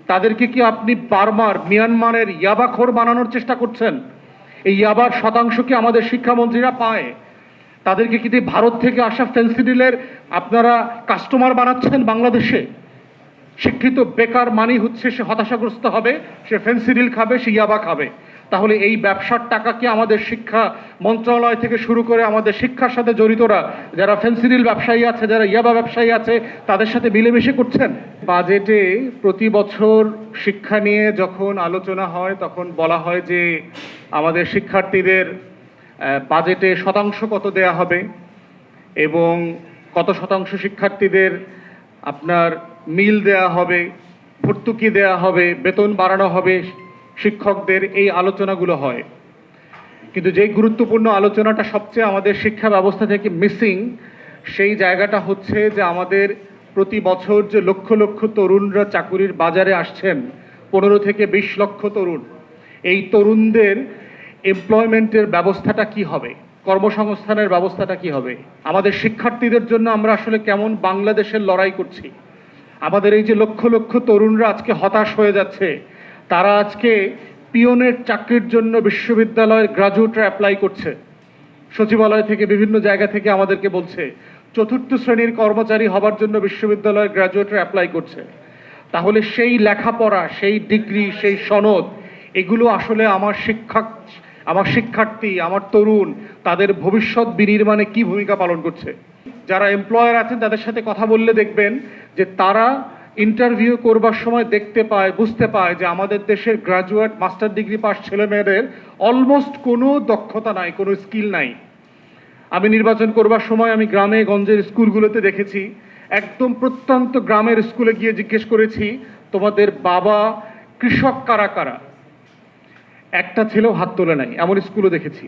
তাদেরকে কি আপনি বার্মার মিয়ানমারের ইয়াবাখোর বানানোর চেষ্টা করছেন? এই ইয়াবার শতাংশ কি আমাদের শিক্ষামন্ত্রীরা পায়? তাদেরকে কি ভারত থেকে আসা ফেন্সিডিলের আপনারা কাস্টমার বানাচ্ছেন বাংলাদেশে? শিক্ষিত বেকার মানি হচ্ছে সে হতাশাগ্রস্ত হবে, সে ফেন্সিডিল খাবে, সে ইয়াবা খাবে। তাহলে এই ব্যবসার টাকা কি আমাদের শিক্ষা মন্ত্রণালয় থেকে শুরু করে আমাদের শিক্ষার সাথে জড়িতরা যারা ফেন্সিডিল ব্যবসায়ী আছে, যারা ইয়াবা ব্যবসায়ী আছে, তাদের সাথে মিলেমিশে করছেন? বাজেটে প্রতি বছর শিক্ষা নিয়ে যখন আলোচনা হয় তখন বলা হয় যে আমাদের শিক্ষার্থীদের বাজেটে শতাংশ কত দেয়া হবে এবং কত শতাংশ শিক্ষার্থীদের আপনার মিল দেয়া হবে, ভর্তুকি দেয়া হবে, বেতন বাড়ানো হবে শিক্ষকদের, এই আলোচনাগুলো হয়। কিন্তু যেই গুরুত্বপূর্ণ আলোচনাটা সবচেয়ে আমাদের শিক্ষা ব্যবস্থা থেকে মিসিং, সেই জায়গাটা হচ্ছে যে আমাদের প্রতি বছর যে লক্ষ লক্ষ তরুণরা চাকুরির বাজারে আসছেন, 15 থেকে 20 লক্ষ তরুণ, এই তরুণদের এমপ্লয়মেন্টের ব্যবস্থাটা কি হবে, কর্মসংস্থানের ব্যবস্থাটা কি হবে? আমাদের শিক্ষার্থীদের জন্য আমরা আসলে কেমন বাংলাদেশের লড়াই করছি? আমাদের এই যে লক্ষ লক্ষ তরুণরা আজকে হতাশ হয়ে যাচ্ছে, তারা আজকে পিয়নের চাকরির জন্য বিশ্ববিদ্যালয়ের গ্রাজুয়েটরা অ্যাপ্লাই করছে, সচিবালয় থেকে বিভিন্ন জায়গা থেকে আমাদেরকে বলছে চতুর্থ শ্রেণীর কর্মচারী হবার জন্য বিশ্ববিদ্যালয়ের গ্রাজুয়েটরা অ্যাপ্লাই করছে। তাহলে সেই লেখাপড়া, সেই ডিগ্রি, সেই সনদ, এগুলো আসলে আমার শিক্ষার্থী, আমার তরুণ, তাদের ভবিষ্যৎ বিনির্মাণে কি ভূমিকা পালন করছে? যারা এমপ্লয়ার আছেন তাদের সাথে কথা বললে দেখবেন যে তারা ইন্টারভিউ করবার সময় দেখতে পায়, বুঝতে পায় যে আমাদের দেশের গ্রাজুয়েট মাস্টার ডিগ্রি পাস ছেলেমেয়েদের অলমোস্ট কোনো দক্ষতা নাই, কোনো স্কিল নাই। আমি নির্বাচন করবার সময় আমি গ্রামে গঞ্জের স্কুলগুলোতে দেখেছি, একদম প্রত্যন্ত গ্রামের স্কুলে গিয়ে জিজ্ঞেস করেছি তোমাদের বাবা কৃষক কারা কারা, একটা ছেলেও হাত তোলে নাই, এমন স্কুলও দেখেছি।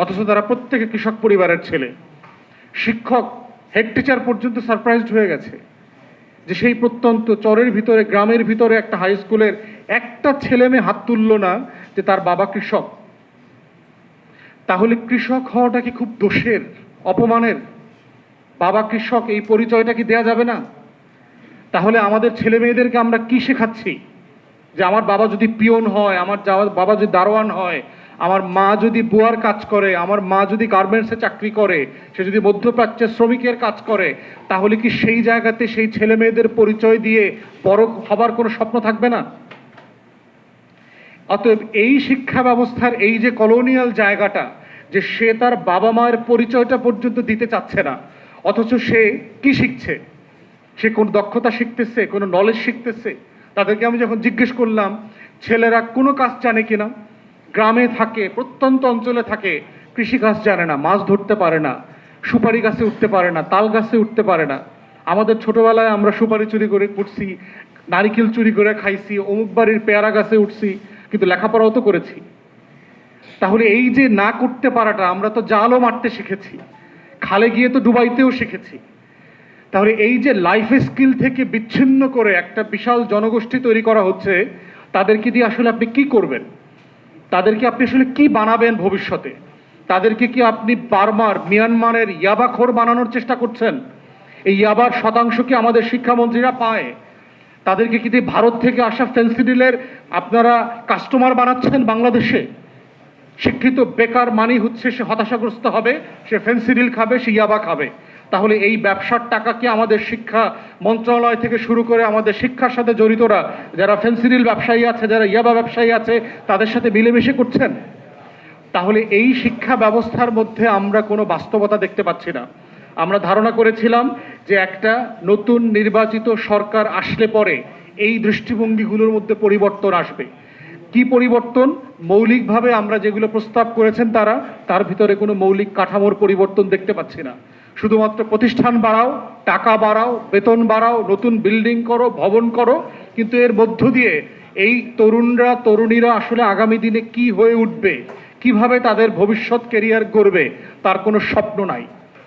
অথচ তারা প্রত্যেকে কৃষক পরিবারের ছেলে। শিক্ষক, হেড টিচার পর্যন্ত সারপ্রাইজড হয়ে গেছে যে সেই প্রত্যন্ত চরের ভিতরে, গ্রামের ভিতরে একটা হাই স্কুলের একটা ছেলে মেয়ে হাত তুলল না যে তার বাবা কৃষক। তাহলে কৃষক হওয়াটা কি খুব দোষের, অপমানের? বাবা কৃষক, এই পরিচয়টা কি দেয়া যাবে না? তাহলে আমাদের ছেলে মেয়েদেরকে আমরা কি শেখাচ্ছি? যে আমার বাবা যদি পিয়ন হয়, আমার বাবা যদি দারোয়ান হয়, আমার মা যদি বুয়ার কাজ করে, আমার মা যদি গার্মেন্টসে চাকরি করে, সে যদি মধ্যপ্রাচ্যের শ্রমিকের কাজ করে, তাহলে কি সেই জায়গাতে সেই ছেলে মেয়েদের পরিচয় দিয়ে বড় হবার কোনো স্বপ্ন থাকবে না? অতএব এই শিক্ষা ব্যবস্থার এই যে কলোনিয়াল জায়গাটা, যে সে তার বাবা মায়ের পরিচয়টা পর্যন্ত দিতে চাচ্ছে না, অথচ সে কি শিখছে? সে কোন দক্ষতা শিখতেছে, কোনো নলেজ শিখতেছে? তাদেরকে আমি যখন জিজ্ঞেস করলাম ছেলেরা কোনো কাজ জানে কিনা, গ্রামে থাকে, প্রত্যন্ত অঞ্চলে থাকে, কৃষিকাজ জানে না, মাছ ধরতে পারে না, সুপারি গাছে উঠতে পারে না, তাল গাছে উঠতে পারে না। আমাদের ছোটবেলায় আমরা সুপারি চুরি করে উঠছি, নারিকেল চুরি করে খাইছি, অমুক বাড়ির পেয়ারা গাছে উঠছি, কিন্তু লেখাপড়াও তো করেছি। তাহলে এই যে না করতে পারাটা, আমরা তো জালও মারতে শিখেছি, খালে গিয়ে তো ডুবাইতেও শিখেছি। তাহলে এই যে লাইফ স্কিল থেকে বিচ্ছিন্ন করে একটা বিশাল জনগোষ্ঠী তৈরি করা হচ্ছে, তাদেরকে দিয়ে আসলে আপনি কি করবেন? তাদেরকে আপনি আসলে কি বানাবেন ভবিষ্যতে? তাদেরকে কি আপনি বার্মার মিয়ানমারের ইয়াবাখোর বানানোর চেষ্টা করছেন? এই ইয়াবার শতাংশ কি আমাদের শিক্ষামন্ত্রীরা পায়? তাদেরকে কি ভারত থেকে আসা ফেন্সিডিলের আপনারা কাস্টমার বানাচ্ছেন বাংলাদেশে? শিক্ষিত বেকার মানি হচ্ছে সে হতাশাগ্রস্ত হবে, সে ফেন্সিডিল খাবে, সে ইয়াবা খাবে। তাহলে এই ব্যবসার টাকা কি আমাদের শিক্ষা মন্ত্রণালয় থেকে শুরু করে আমাদের শিক্ষার সাথে জড়িতরা যারা ফেন্সিডিল ব্যবসায়ী আছে, যারা ইয়াবা ব্যবসায়ী আছে, তাদের সাথে মিলেমিশে করছেন? তাহলে এই শিক্ষা ব্যবস্থার মধ্যে আমরা কোনো বাস্তবতা দেখতে পাচ্ছি না। আমরা ধারণা করেছিলাম যে একটা নতুন নির্বাচিত সরকার আসলে পরে এই দৃষ্টিভঙ্গিগুলোর মধ্যে পরিবর্তন আসবে। কি পরিবর্তন? মৌলিকভাবে আমরা যেগুলো প্রস্তাব করেছেন তার ভিতরে কোনো মৌলিক কাঠামোর পরিবর্তন দেখতে পাচ্ছি না। শুধুমাত্র প্রতিষ্ঠান বাড়াও, টাকা বাড়াও, বেতন বাড়াও, নতুন বিল্ডিং করো, ভবন করো, কিন্তু এর মধ্য দিয়ে এই তরুণরা, তরুণীরা আসলে আগামী দিনে কি হয়ে উঠবে, কিভাবে তাদের ভবিষ্যৎ কেরিয়ার গড়বে, তার কোনো স্বপ্ন নাই।